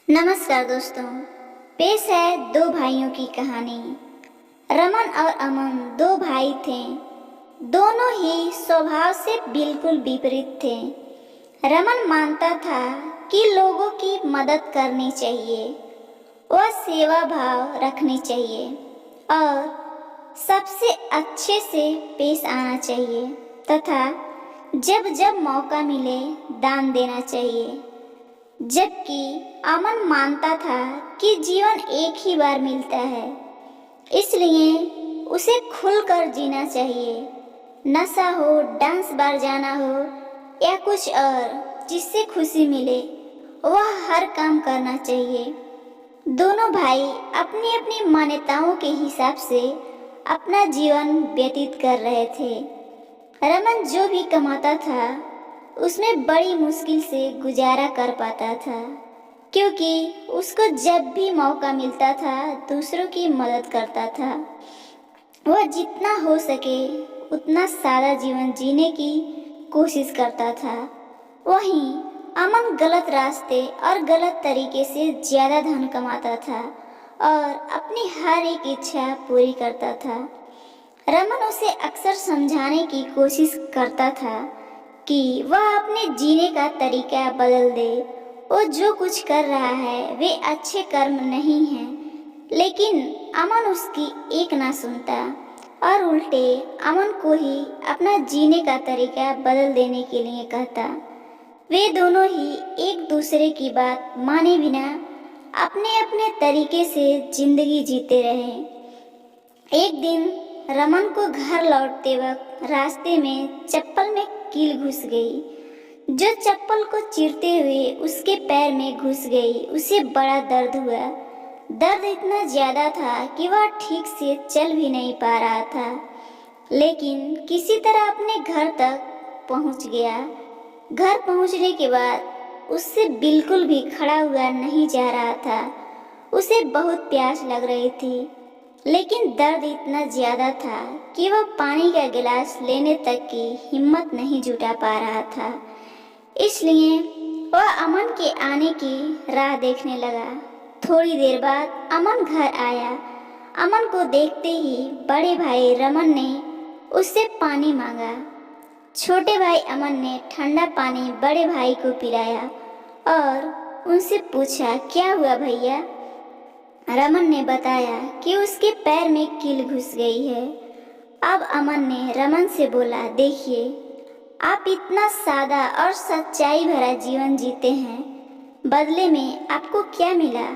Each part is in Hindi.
नमस्कार दोस्तों। पेश है दो भाइयों की कहानी। रमन और अमन दो भाई थे। दोनों ही स्वभाव से बिल्कुल विपरीत थे। रमन मानता था कि लोगों की मदद करनी चाहिए, वह सेवा भाव रखनी चाहिए और सबसे अच्छे से पेश आना चाहिए तथा जब जब मौका मिले दान देना चाहिए। जबकि अमन मानता था कि जीवन एक ही बार मिलता है, इसलिए उसे खुलकर जीना चाहिए। नशा हो, डांस बार जाना हो या कुछ और जिससे खुशी मिले, वह हर काम करना चाहिए। दोनों भाई अपनी अपनी मान्यताओं के हिसाब से अपना जीवन व्यतीत कर रहे थे। रमन जो भी कमाता था उसमें बड़ी मुश्किल से गुजारा कर पाता था, क्योंकि उसको जब भी मौका मिलता था दूसरों की मदद करता था। वह जितना हो सके उतना सादा जीवन जीने की कोशिश करता था। वहीं अमन गलत रास्ते और गलत तरीके से ज़्यादा धन कमाता था और अपनी हर एक इच्छा पूरी करता था। रमन उसे अक्सर समझाने की कोशिश करता था कि वह अपने जीने का तरीका बदल दे। वो जो कुछ कर रहा है वे अच्छे कर्म नहीं हैं, लेकिन अमन उसकी एक ना सुनता और उल्टे अमन को ही अपना जीने का तरीका बदल देने के लिए कहता। वे दोनों ही एक दूसरे की बात माने बिना अपने अपने तरीके से जिंदगी जीते रहे। एक दिन रमन को घर लौटते वक्त रास्ते में चप्पल में कील घुस गई, जो चप्पल को चीरते हुए उसके पैर में घुस गई। उसे बड़ा दर्द हुआ। दर्द इतना ज्यादा था कि वह ठीक से चल भी नहीं पा रहा था, लेकिन किसी तरह अपने घर तक पहुंच गया। घर पहुंचने के बाद उससे बिल्कुल भी खड़ा हुआ नहीं जा रहा था। उसे बहुत प्यास लग रही थी, लेकिन दर्द इतना ज्यादा था कि वह पानी का गिलास लेने तक की हिम्मत नहीं जुटा पा रहा था। इसलिए वह अमन के आने की राह देखने लगा। थोड़ी देर बाद अमन घर आया। अमन को देखते ही बड़े भाई रमन ने उससे पानी मांगा। छोटे भाई अमन ने ठंडा पानी बड़े भाई को पिलाया और उनसे पूछा, क्या हुआ भैया? रमन ने बताया कि उसके पैर में कील घुस गई है। अब अमन ने रमन से बोला, देखिए, आप इतना सादा और सच्चाई भरा जीवन जीते हैं, बदले में आपको क्या मिला?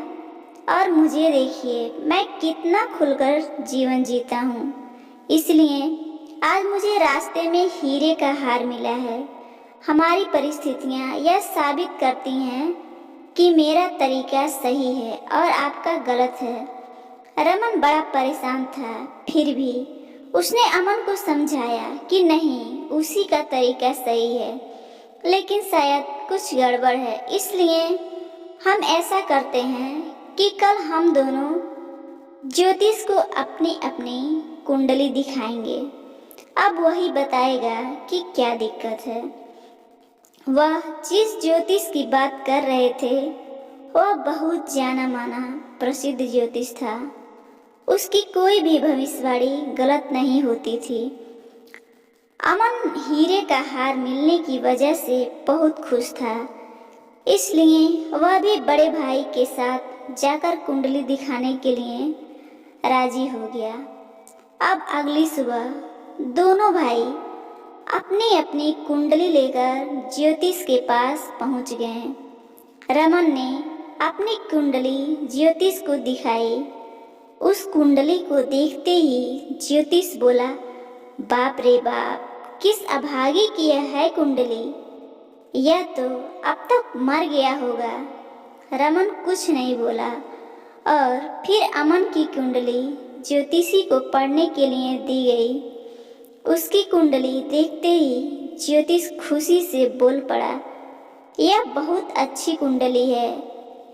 और मुझे देखिए, मैं कितना खुलकर जीवन जीता हूँ। इसलिए आज मुझे रास्ते में हीरे का हार मिला है। हमारी परिस्थितियाँ यह साबित करती हैं कि मेरा तरीका सही है और आपका गलत है। रमन बड़ा परेशान था, फिर भी उसने अमन को समझाया कि नहीं, उसी का तरीका सही है, लेकिन शायद कुछ गड़बड़ है। इसलिए हम ऐसा करते हैं कि कल हम दोनों ज्योतिष को अपनी अपनी कुंडली दिखाएंगे। अब वही बताएगा कि क्या दिक्कत है। वह जिस ज्योतिष की बात कर रहे थे वह बहुत जाना माना प्रसिद्ध ज्योतिष था। उसकी कोई भी भविष्यवाणी गलत नहीं होती थी। अमन हीरे का हार मिलने की वजह से बहुत खुश था, इसलिए वह भी बड़े भाई के साथ जाकर कुंडली दिखाने के लिए राजी हो गया। अब अगली सुबह दोनों भाई अपनी अपनी कुंडली लेकर ज्योतिष के पास पहुंच गए। रमन ने अपनी कुंडली ज्योतिष को दिखाई। उस कुंडली को देखते ही ज्योतिष बोला, बाप रे बाप, किस अभागी की यह है कुंडली, यह तो अब तक मर गया होगा। रमन कुछ नहीं बोला और फिर अमन की कुंडली ज्योतिषी को पढ़ने के लिए दी गई। उसकी कुंडली देखते ही ज्योतिष खुशी से बोल पड़ा, यह बहुत अच्छी कुंडली है,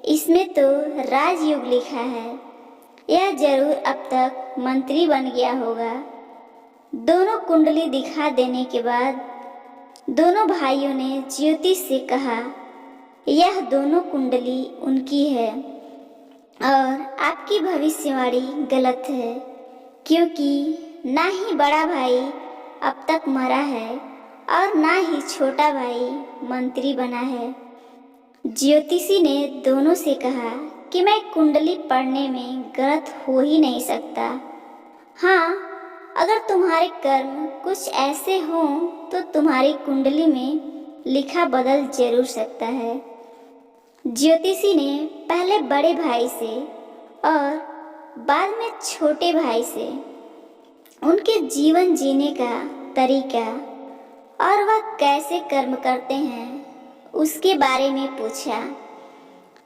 इसमें तो राजयोग लिखा है, यह जरूर अब तक मंत्री बन गया होगा। दोनों कुंडली दिखा देने के बाद दोनों भाइयों ने ज्योतिष से कहा, यह दोनों कुंडली उनकी है और आपकी भविष्यवाणी गलत है, क्योंकि ना ही बड़ा भाई अब तक मरा है और ना ही छोटा भाई मंत्री बना है। ज्योतिषी ने दोनों से कहा कि मैं कुंडली पढ़ने में गलत हो ही नहीं सकता। हाँ, अगर तुम्हारे कर्म कुछ ऐसे हों तो तुम्हारी कुंडली में लिखा बदल जरूर सकता है। ज्योतिषी ने पहले बड़े भाई से और बाद में छोटे भाई से उनके जीवन जीने का तरीका और वह कैसे कर्म करते हैं उसके बारे में पूछा।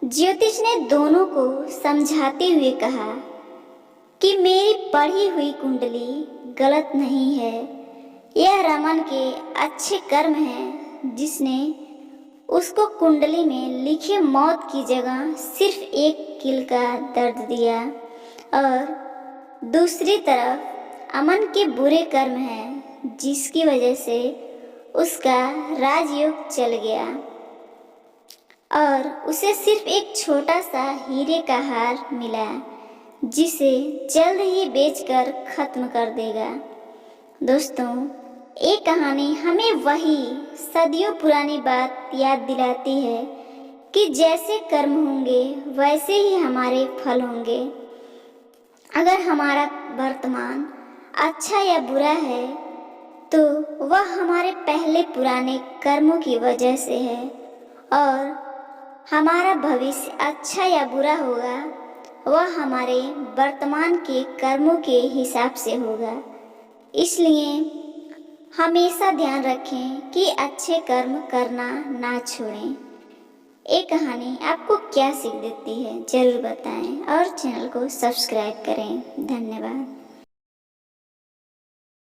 ज्योतिष ने दोनों को समझाते हुए कहा कि मेरी पढ़ी हुई कुंडली गलत नहीं है। यह रमन के अच्छे कर्म हैं जिसने उसको कुंडली में लिखे मौत की जगह सिर्फ एक कील का दर्द दिया, और दूसरी तरफ अमन के बुरे कर्म हैं जिसकी वजह से उसका राजयोग चल गया और उसे सिर्फ एक छोटा सा हीरे का हार मिला जिसे जल्द ही बेचकर खत्म कर देगा। दोस्तों, एक कहानी हमें वही सदियों पुरानी बात याद दिलाती है कि जैसे कर्म होंगे वैसे ही हमारे फल होंगे। अगर हमारा वर्तमान अच्छा या बुरा है तो वह हमारे पहले पुराने कर्मों की वजह से है, और हमारा भविष्य अच्छा या बुरा होगा वह हमारे वर्तमान के कर्मों के हिसाब से होगा। इसलिए हमेशा ध्यान रखें कि अच्छे कर्म करना ना छोड़ें। ये कहानी आपको क्या सीख देती है जरूर बताएं और चैनल को सब्सक्राइब करें। धन्यवाद।